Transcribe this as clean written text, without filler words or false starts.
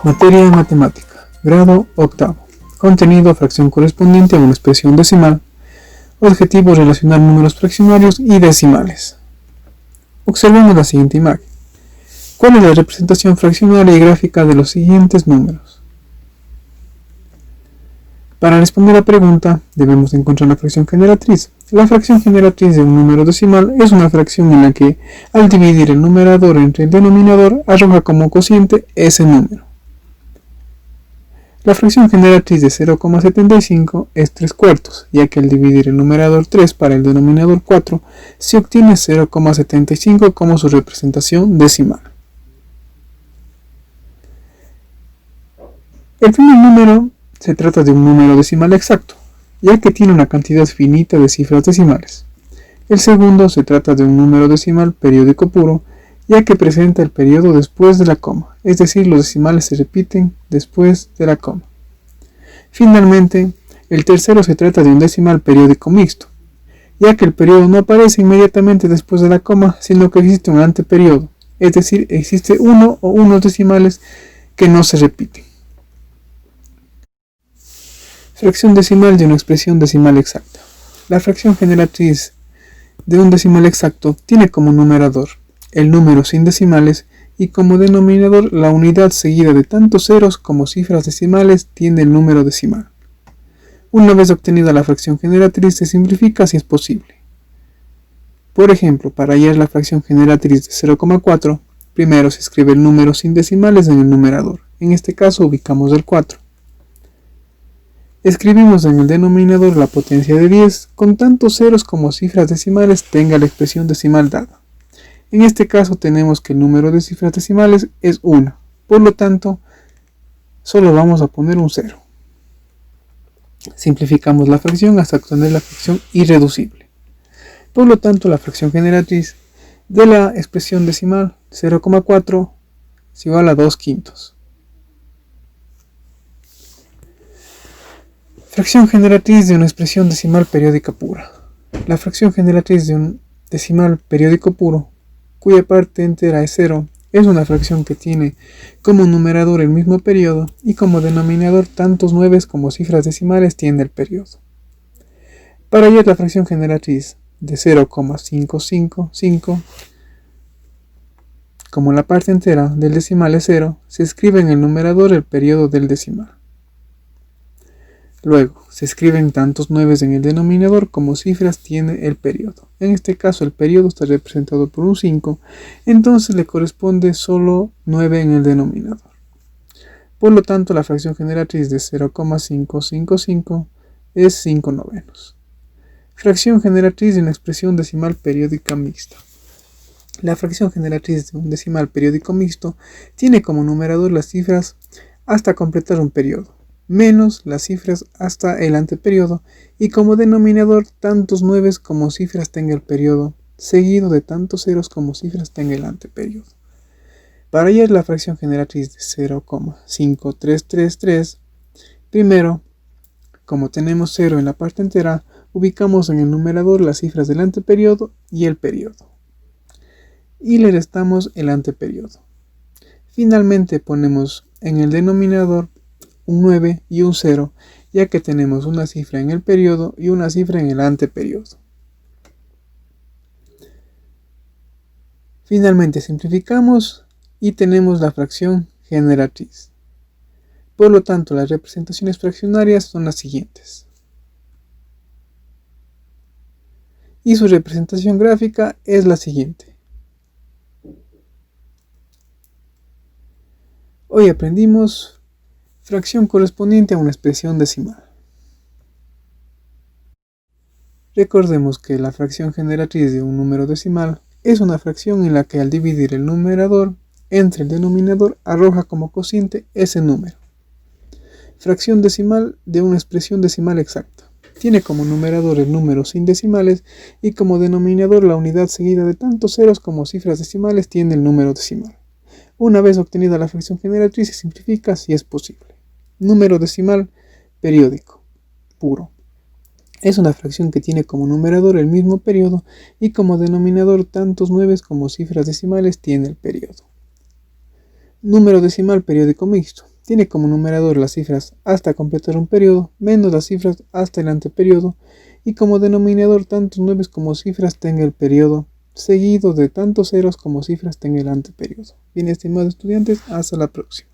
Materia de matemática, grado octavo. Contenido: fracción correspondiente a una expresión decimal. Objetivo: relacionar números fraccionarios y decimales. Observemos la siguiente imagen. ¿Cuál es la representación fraccionaria y gráfica de los siguientes números? Para responder a la pregunta, debemos encontrar la fracción generatriz. La fracción generatriz de un número decimal es una fracción en la que, al dividir el numerador entre el denominador, arroja como cociente ese número. La fracción generatriz de 0,75 es 3/4, ya que al dividir el numerador 3 para el denominador 4, se obtiene 0,75 como su representación decimal. El primer número se trata de un número decimal exacto, ya que tiene una cantidad finita de cifras decimales. El segundo se trata de un número decimal periódico puro, ya que presenta el periodo después de la coma, es decir, los decimales se repiten después de la coma. Finalmente, el tercero se trata de un decimal periódico mixto, ya que el periodo no aparece inmediatamente después de la coma, sino que existe un anteperiodo, es decir, existe uno o unos decimales que no se repiten. Fracción decimal de una expresión decimal exacta. La fracción generatriz de un decimal exacto tiene como numerador el número sin decimales y como denominador la unidad seguida de tantos ceros como cifras decimales tiene el número decimal. Una vez obtenida la fracción generatriz se simplifica si es posible. Por ejemplo, para hallar la fracción generatriz de 0,4, primero se escribe el número sin decimales en el numerador. En este caso ubicamos el 4. Escribimos en el denominador la potencia de 10 con tantos ceros como cifras decimales tenga la expresión decimal dada. En este caso tenemos que el número de cifras decimales es 1, por lo tanto, solo vamos a poner un 0. Simplificamos la fracción hasta obtener la fracción irreducible. Por lo tanto, la fracción generatriz de la expresión decimal 0,4 es igual a 2/5. Fracción generatriz de una expresión decimal periódica pura. La fracción generatriz de un decimal periódico puro, cuya parte entera es 0, es una fracción que tiene como numerador el mismo periodo y como denominador tantos 9 como cifras decimales tiene el periodo. Para hallar la fracción generatriz de 0,555, como la parte entera del decimal es 0, se escribe en el numerador el periodo del decimal. Luego, se escriben tantos 9 en el denominador como cifras tiene el periodo. En este caso, el periodo está representado por un 5, entonces le corresponde solo 9 en el denominador. Por lo tanto, la fracción generatriz de 0,555 es 5/9. Fracción generatriz de una expresión decimal periódica mixta. La fracción generatriz de un decimal periódico mixto tiene como numerador las cifras hasta completar un periodo, menos las cifras hasta el anteperiodo, y como denominador tantos 9 como cifras tenga el periodo, seguido de tantos ceros como cifras tenga el anteperiodo. Para hallar la fracción generatriz de 0,5333, primero, como tenemos 0 en la parte entera, ubicamos en el numerador las cifras del anteperiodo y el periodo, y le restamos el anteperiodo. Finalmente ponemos en el denominador un 9 y un 0, ya que tenemos una cifra en el periodo y una cifra en el anteperiodo. Finalmente simplificamos y tenemos la fracción generatriz. Por lo tanto, las representaciones fraccionarias son las siguientes. Y su representación gráfica es la siguiente. Hoy aprendimos fracción correspondiente a una expresión decimal. Recordemos que la fracción generatriz de un número decimal es una fracción en la que al dividir el numerador entre el denominador arroja como cociente ese número. Fracción decimal de una expresión decimal exacta. Tiene como numerador el número sin decimales y como denominador la unidad seguida de tantos ceros como cifras decimales tiene el número decimal. Una vez obtenida la fracción generatriz se simplifica si es posible. Número decimal periódico puro. Es una fracción que tiene como numerador el mismo periodo y como denominador tantos 9 como cifras decimales tiene el periodo. Número decimal periódico mixto. tiene como numerador las cifras hasta completar un periodo, menos las cifras hasta el anteperiodo, y como denominador tantos 9 como cifras tenga el periodo, seguido de tantos ceros como cifras tenga el anteperiodo. Bien, estimados estudiantes, hasta la próxima.